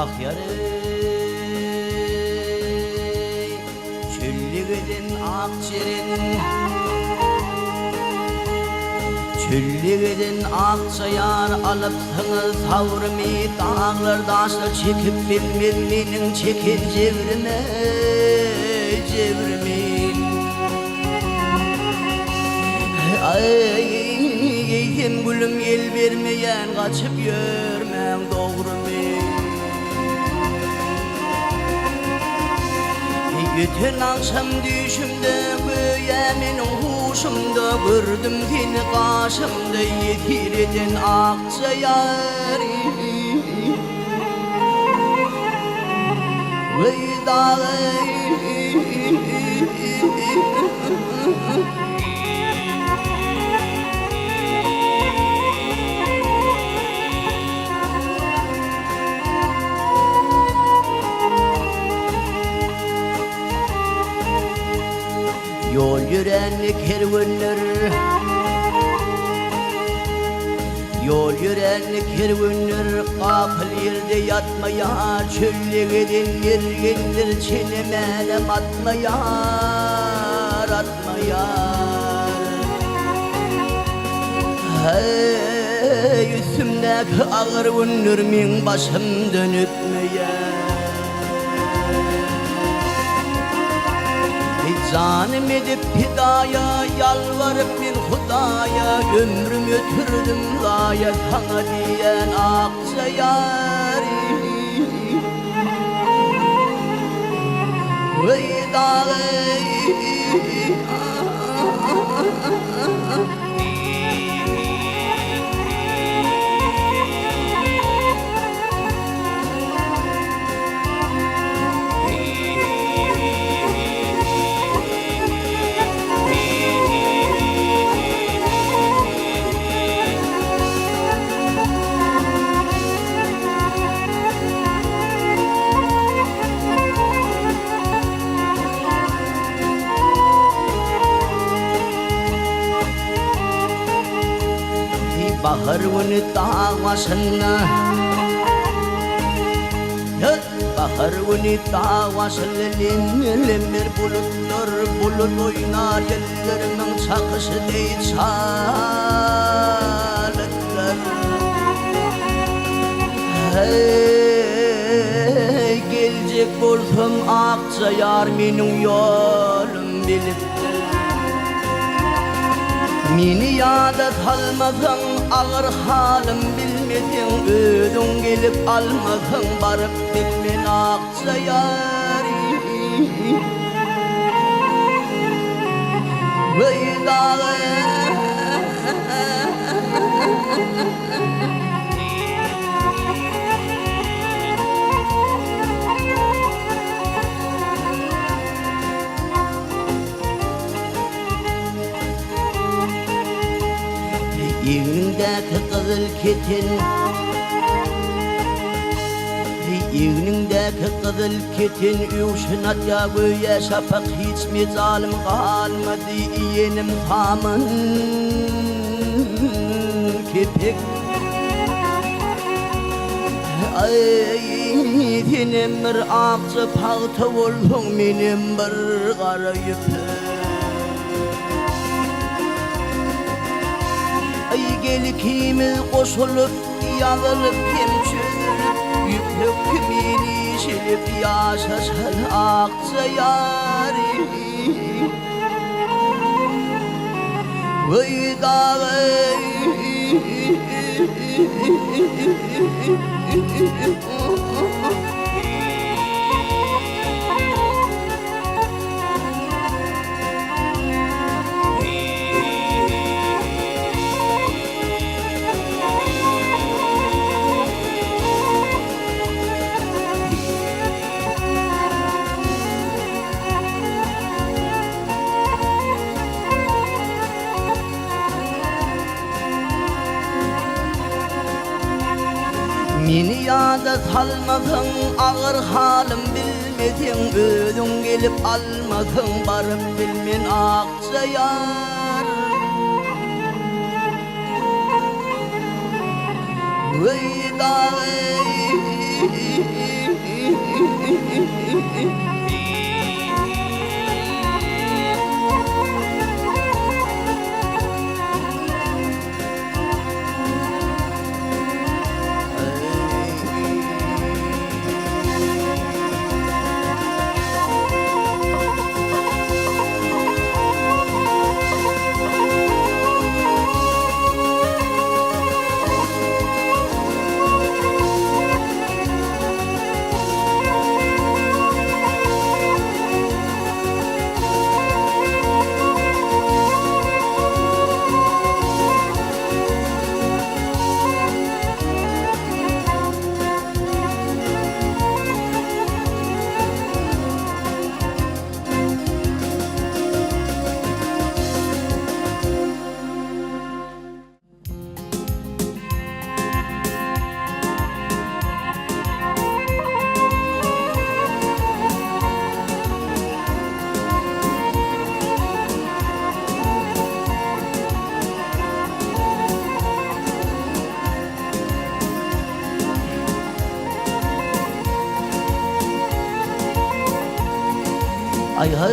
yarey çölligidin akçerin çölligidin akçayar alıpsınız tavrimi dağlarda aşlı çekip bilmez menin çekin cevrime cevrimin Ayym gülüm el vermeyen kaçıp yürmen doğru mi Bütün akşam düşümde göğemin huşumda gördüm seni karşımda yetirdin akça yari Veydağı Yol yürenli kervanlar Yol yürenli kervanlar Kafil yerde yatmaya Çölligidin yergendir çenemenem atmayar Atmayar Hey üstümdeki ağır günler min başımdan ötmeyar Canım edip hidaya yalvarıp min Hudaya Ömrüm ötürdüm laya sana diyen akça yari Veydağı Bahar günü dağ başına Bahar günü dağ başına Lemmer bulutlar bulut oynar Yerlerimin çakışı değil çalıklar Hey gelecek bolsam akça yar Menin yolum bilip Meni yada salmasın ağır halim bilmedin Ödün gelip almasın barıp bilmen akça yari Veydağı Yeğnindeki kızıl ketin Yeğnindeki kızıl ketin Üşünat ya göğe şafak hiç mi zalim kalmadı Yeğenim tamın kepek Ay senin bir akça paltı oldun Benim bir kara yüpek Ay gel ikimiz koşulup yazılıp hemçürüp Yüklük kimini şilip yaşasın akça yari Veydağı Meni yada salmasın ağır halim bilmedin Ödün gelip almasın barıp bilmen akça yar Veydağı ay hay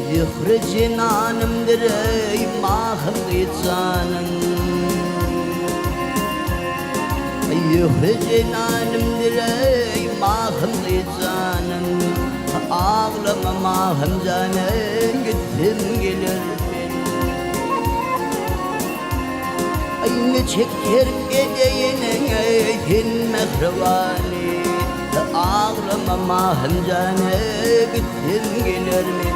zühre cinanımdır ey mahım gitsanın zühre cinanımdır ey mahım gitsanın ağlama mahım canım gittim gelir aynı çeker gecenin eytin mehrevani ağlama mahım canım gittim gelir mi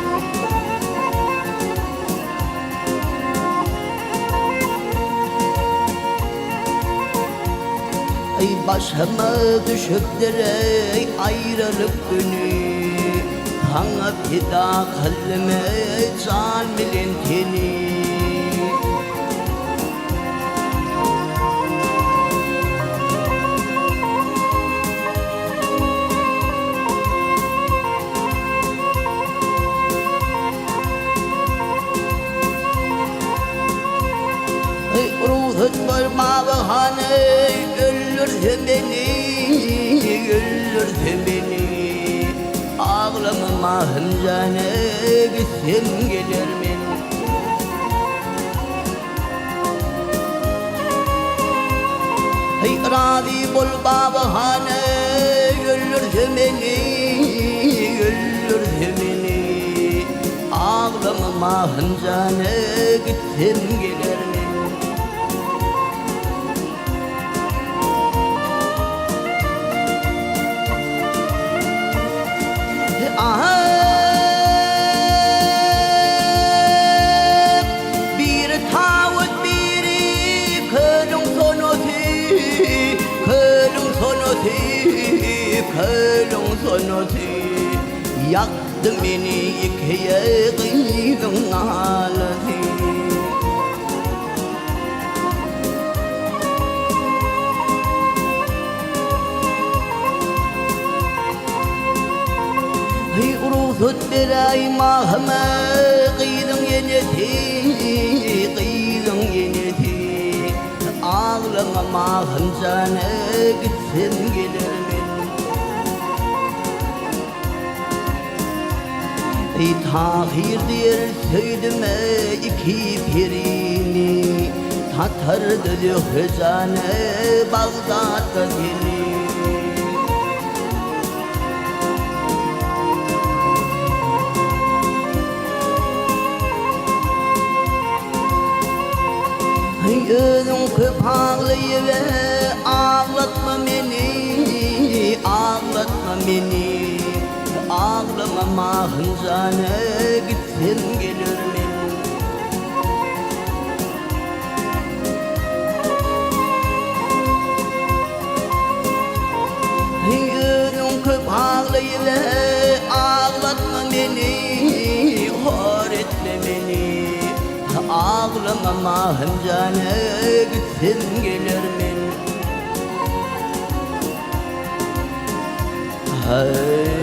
ay başıma düşüptür ey ayrılık günü Hangi fida kalbime can milintini Ruhut parmağına güldürdü beni, güldürdü beni Ağlama mahım canı gitsin gelir mi? Hey radî bol babahane güldürdü beni, güldürdü beni Ağlama mahım canı gitsin gelir mi? Bir tavut biri kölün sonuti yaktı beni ikiye kıydın ağladı Ruhut bir ay mahme kıydın yeneti Ağlama mahım canı gitsin gelir mi? Tahir der söydüme iki pirini Tatardı zühre canı Bağdat'ta geli Gözün köp ağlayıve ağlatma beni, ağlatma beni Ağlama mahım canı gitsin gelir mi? Gözün köp ağlayıve ağlatma beni, hor etme beni Ağlama mahım canı gitsin gelir mi? Hey